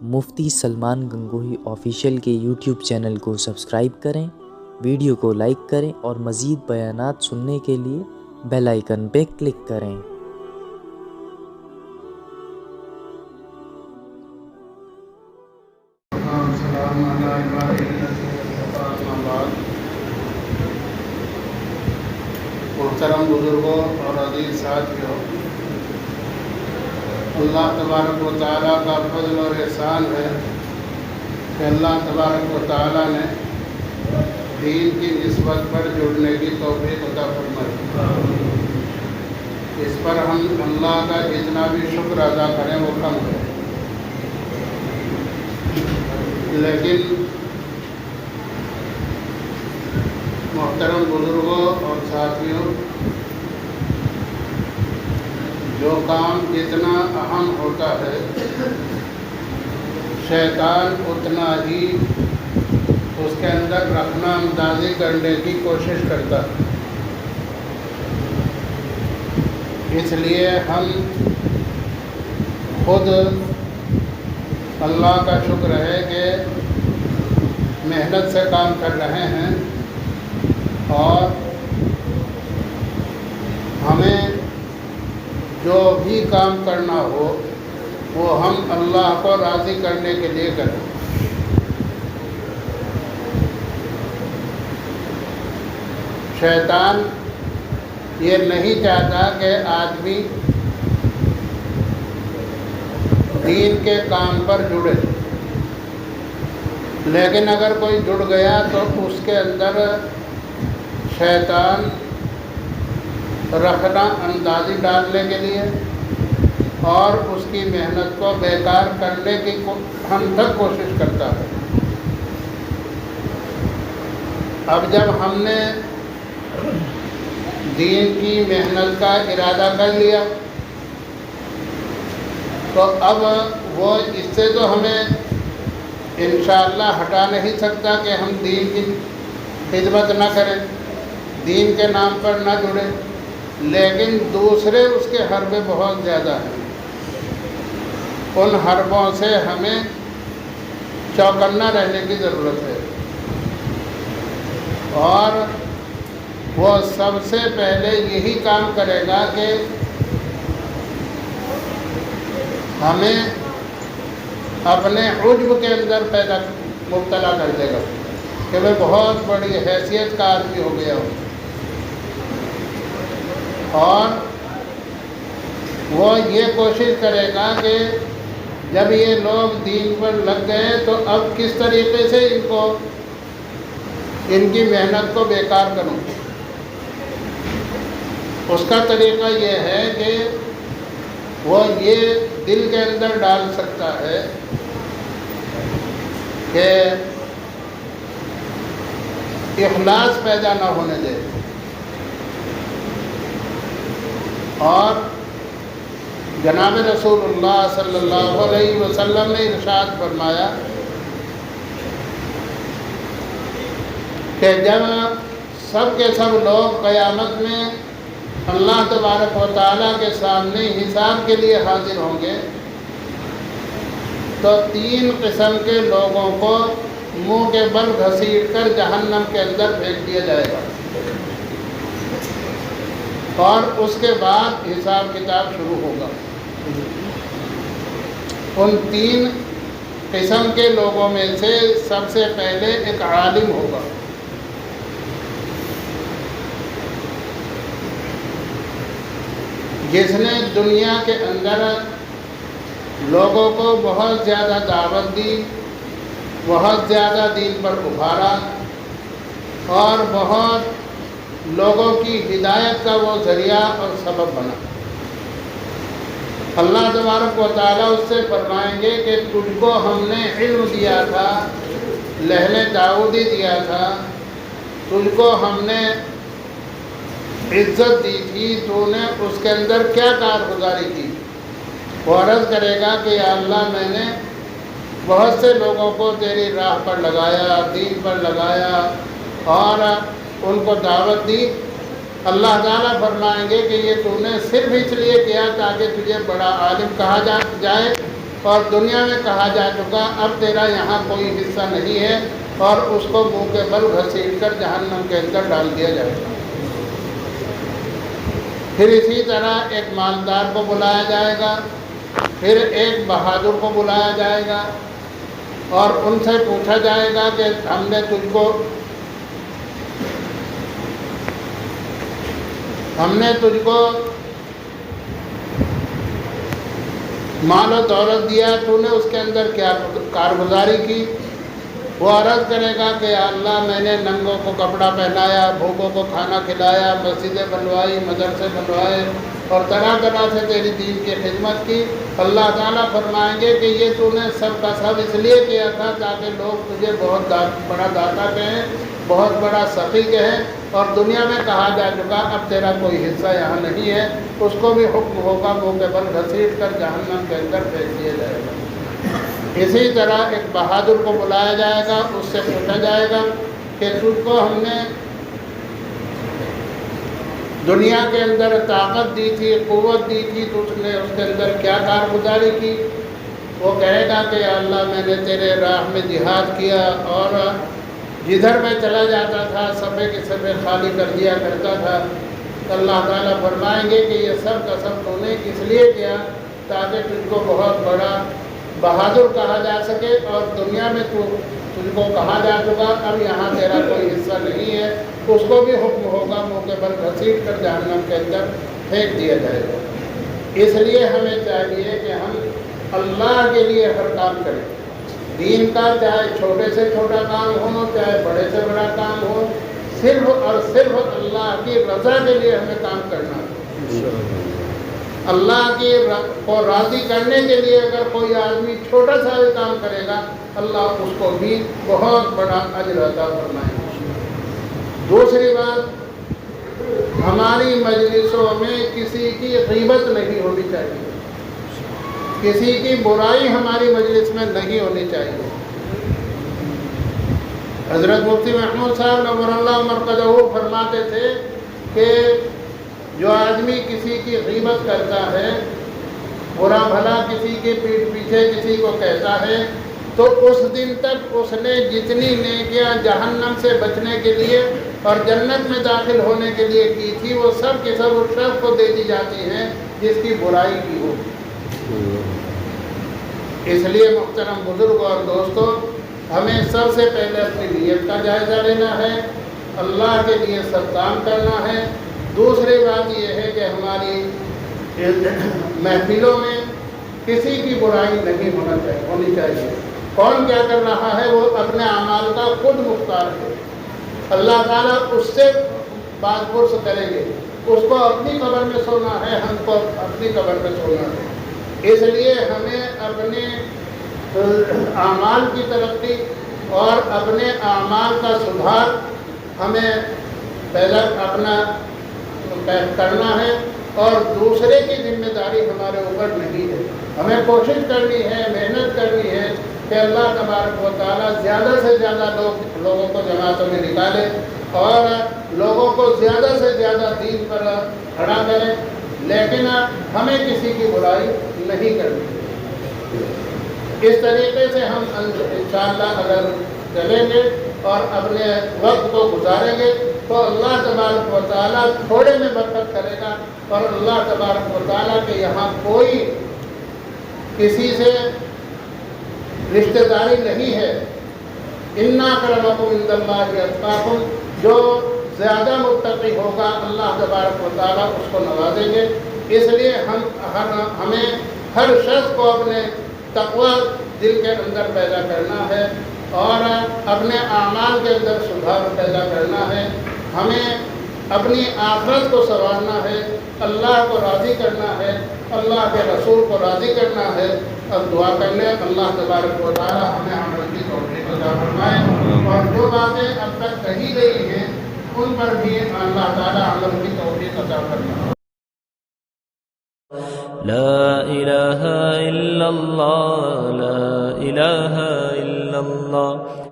مفتی Salman Gangohi official کے YouTube channel کو subscribe کریں، ویڈیو کو لائک کریں اور مزید بیانات سننے کے لیے بیل آئیکن پہ کلک کریں۔ محترم بزرگوں اور عزیز ساتھیوں، اللہ تبارک و تعالیٰ کا فضل اور احسان ہے کہ اللہ تبارک و تعالیٰ نے دین کی نسبت پر جڑنے کی توفیق عطا فرمائی۔ اس پر ہم اللہ کا جتنا بھی شکر ادا کریں وہ کم ہے، لیکن محترم بزرگوں اور ساتھیوں، جو کام جتنا اہم ہوتا ہے شیطان اتنا ہی اس کے اندر رخنہ اندازی کرنے کی کوشش کرتا ہے۔ اس لیے ہم خود اللہ کا شکر ہے کہ محنت سے کام کر رہے ہیں، اور ہمیں جو بھی کام کرنا ہو وہ ہم اللہ کو راضی کرنے کے لیے کریں۔ شیطان یہ نہیں چاہتا کہ آدمی دین کے کام پر جڑے، لیکن اگر کوئی جڑ گیا تو اس کے اندر شیطان رخنہ اندازی ڈالنے کے لیے اور اس کی محنت کو بیکار کرنے کی ہم تک کوشش کرتا ہے۔ اب جب ہم نے دین کی محنت کا ارادہ کر لیا تو اب وہ اس سے تو ہمیں انشاءاللہ ہٹا نہیں سکتا کہ ہم دین کی خدمت نہ کریں، دین کے نام پر نہ جڑیں، لیکن دوسرے اس کے حربے بہت زیادہ ہیں۔ ان حربوں سے ہمیں چوکنا رہنے کی ضرورت ہے، اور وہ سب سے پہلے یہی کام کرے گا کہ ہمیں اپنے عجب کے اندر مبتلا کر دے گا کہ میں بہت بڑی حیثیت کا آدمی ہو گیا ہوں، اور وہ یہ کوشش کرے گا کہ جب یہ لوگ دین پر لگ گئے تو اب کس طریقے سے ان کی محنت کو بیکار کروں۔ اس کا طریقہ یہ ہے کہ وہ یہ دل کے اندر ڈال سکتا ہے کہ اخلاص پیدا نہ ہونے دے، اور جناب رسول اللہ صلی اللہ علیہ وسلم نے ارشاد فرمایا کہ جب سب کے سب لوگ قیامت میں اللہ تبارک و تعالیٰ کے سامنے حساب کے لیے حاضر ہوں گے تو 3 قسم کے لوگوں کو منہ کے بل گھسیٹ کر جہنم کے اندر پھینک دیا جائے گا، اور اس کے بعد حساب کتاب شروع ہوگا۔ ان 3 قسم کے لوگوں میں سے سب سے پہلے ایک عالم ہوگا، جس نے دنیا کے اندر لوگوں کو بہت زیادہ دعوت دی، بہت زیادہ دین پر ابھارا، اور بہت لوگوں کی ہدایت کا وہ ذریعہ اور سبب بنا۔ اللہ تبارک و تعالیٰ اس سے فرمائیں گے کہ تجھ کو ہم نے علم دیا تھا، لہل داؤدی دیا تھا، تجھ کو ہم نے عزت دی تھی، تو نے اس کے اندر کیا کارگزاری کی؟ وہ عرض کرے گا کہ یا اللہ میں نے بہت سے لوگوں کو تیری راہ پر لگایا، دین پر لگایا اور ان کو دعوت دی۔ اللہ تعالیٰ فرمائیں گے کہ یہ تو نے صرف اس لیے کیا تاکہ تجھے بڑا عالم کہا جائے، اور دنیا میں کہا جا چکا اب تیرا یہاں کوئی حصہ نہیں ہے، اور اس کو منہ کے بل گھسیٹ کر جہنم کے اندر ڈال دیا جائے گا۔ پھر اسی طرح ایک مالدار کو بلایا جائے گا، پھر ایک بہادر کو بلایا جائے گا، اور ان سے پوچھا جائے گا کہ ہم نے تجھ کو مال و دولت دیا، تو نے اس کے اندر کیا کارگزاری کی؟ وہ عرض کرے گا کہ یا اللہ میں نے ننگوں کو کپڑا پہنایا، بھوکوں کو کھانا کھلایا، مسجدیں بنوائی، مدرسے بنوائے، اور طرح طرح سے تیری دین کی خدمت کی۔ اللہ تعالیٰ فرمائیں گے کہ یہ تو نے سب کا سب اس لیے کیا تھا تاکہ لوگ تجھے بہت بڑا داتا کہیں، بہت بڑا سخی کہیں، اور دنیا میں کہا جا چکا اب تیرا کوئی حصہ یہاں نہیں ہے۔ اس کو بھی حکم ہوگا منہ کے بل گھسیٹ کر جہنم کے اندر پھینک دیا جائے گا۔ اسی طرح ایک بہادر کو بلایا جائے گا، اس سے پوچھا جائے گا کہ تجھ کو ہم نے دنیا کے اندر طاقت دی تھی، قوت دی تھی، تو اس نے اس کے اندر کیا کارگزاری کی؟ وہ کہے گا کہ یا اللہ میں نے تیرے راہ میں جہاد کیا، اور جدھر میں چلا جاتا تھا صفے کے صفے خالی کر دیا کرتا تھا۔ اللہ تعالیٰ فرمائیں گے کہ یہ سب کا سب تو نے اس لیے کیا تاکہ تجھ کو بہت بڑا بہادر کہا جا سکے، اور دنیا میں تجھ کو کہا جا چکا اب یہاں تیرا کوئی حصہ نہیں ہے۔ اس کو بھی حکم ہوگا منہ کے بل گھسیٹ کر جہنم کے اندر پھینک دیا جائے گا۔ اس لیے ہمیں چاہیے کہ ہم اللہ کے لیے ہر کام کریں، دین کا چاہے چھوٹے سے چھوٹا کام ہو، چاہے بڑے سے بڑا کام ہو، صرف اور صرف اللہ کی رضا کے لیے ہمیں کام کرنا ہے۔ اللہ کو راضی کرنے کے لیے اگر کوئی آدمی چھوٹا سا بھی کام کرے گا، اللہ اس کو بھی بہت بڑا اجر عطا فرمائے گا۔ دوسری بات، ہماری مجلسوں میں کسی کی غیبت نہیں ہونی چاہیے، کسی کی برائی ہماری مجلس میں نہیں ہونی چاہیے۔ حضرت مفتی محمود صاحب نور اللہ مرقدہ فرماتے تھے کہ جو آدمی کسی کی غیبت کرتا ہے، برا بھلا کسی کے پیٹھ پیچھے کسی کو کہتا ہے، تو اس دن تک اس نے جتنی نیکیاں جہنم سے بچنے کے لیے اور جنت میں داخل ہونے کے لیے کی تھی، وہ سب کی سب اس شخص کو دے دی جاتی ہیں جس کی برائی کی ہو۔ اس لیے محترم بزرگ اور دوستو، ہمیں سب سے پہلے اپنی نیت کا جائزہ لینا ہے، اللہ کے لیے سب کام کرنا ہے۔ دوسری بات یہ ہے کہ ہماری محفلوں میں کسی کی برائی نہیں ہونی چاہیے۔ کون کیا کر رہا ہے وہ اپنے اعمال کا خود مختار ہے، اللہ تعالیٰ اس سے بات پرس کریں گے۔ اس کو اپنی قبر میں سونا ہے، ہم کو اپنی قبر میں سونا ہے۔ اس لیے ہمیں اپنے اعمال کی ترقی اور اپنے اعمال کا سدھار ہمیں پہلا اپنا کرنا ہے، اور دوسرے کی ذمہ داری ہمارے اوپر نہیں ہے۔ ہمیں کوشش کرنی ہے، محنت کرنی ہے کہ اللہ تبارک و تعالیٰ زیادہ سے زیادہ لوگوں کو جماعتوں میں نکالے، اور لوگوں کو زیادہ سے زیادہ دین پر کھڑا کرے، لیکن ہمیں کسی کی برائی نہیں کرنی۔ اس طریقے سے ہم انشاءاللہ اگر چلیں گے اور اپنے وقت کو گزاریں گے تو اللہ تبارک و تعالیٰ تھوڑے میں برکت کرے گا، اور اللہ تبارک و تعالیٰ کے یہاں کوئی کسی سے رشتہ داری نہیں ہے۔ اِنَّ أَكْرَمَكُمْ عِندَ اللَّهِ أَتْقَاكُمْ، جو زیادہ متقی ہوگا اللہ تبارک و تعالیٰ اس کو نوازیں گے۔ اس لیے ہمیں ہر شخص کو اپنے تقوی دل کے اندر پیدا کرنا ہے، اور اپنے اعمال کے اندر سدھار پیدا کرنا ہے۔ ہمیں اپنی آخرت کو سنوارنا ہے، اللہ کو راضی کرنا ہے، اللہ کے رسول کو راضی کرنا ہے۔ اب دعا کر لیں، اللہ تبارک و تعالیٰ ہمیں عمل کی توفیق عطا فرمائے، اور جو باتیں اب تک کہی گئی ہیں ان پر بھی اللہ تعالیٰ عمل کی توفیق عطا فرمائے۔ لا إله إلا الله، لا إله إلا الله۔